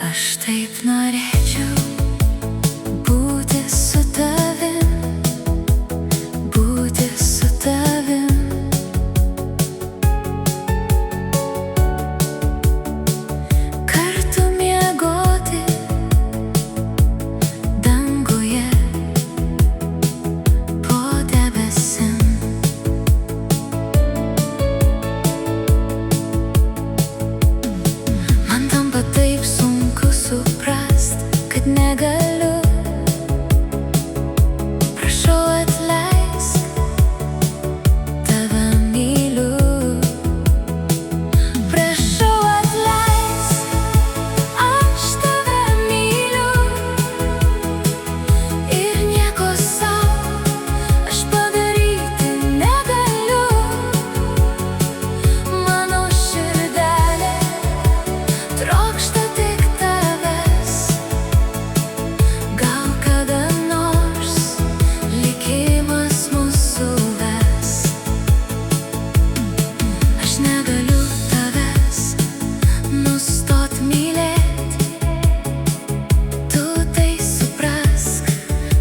Aš taip norėčiau būti su tavim, būti su tavim. Kartu miegoti danguje po debesim. Man tampa taip sunku suprast, kad negaliu. Prašau atleisk, tave myliu. Prašau atleisk, aš tave myliu. Ir nieko sau aš padaryti negaliu. Mano širdelė trokšta tik tavęs. Gal kada nors likimas mus suves. Aš negaliu tavęs nustot mylėt. Tu tai suprask,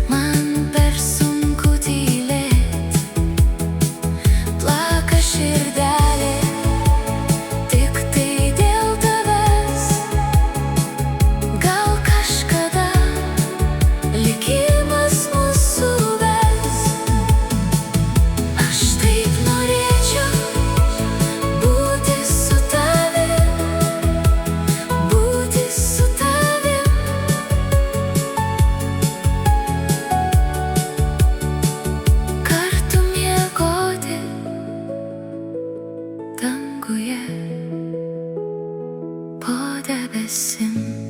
man per sunku tylėt. Plaka širdelė tik tai dėl tavęs. Gal kažkada likimas mus suves. Aš taip norėčiau būti su tavim, būti su tavim. Kartu miegoti danguje po debesim.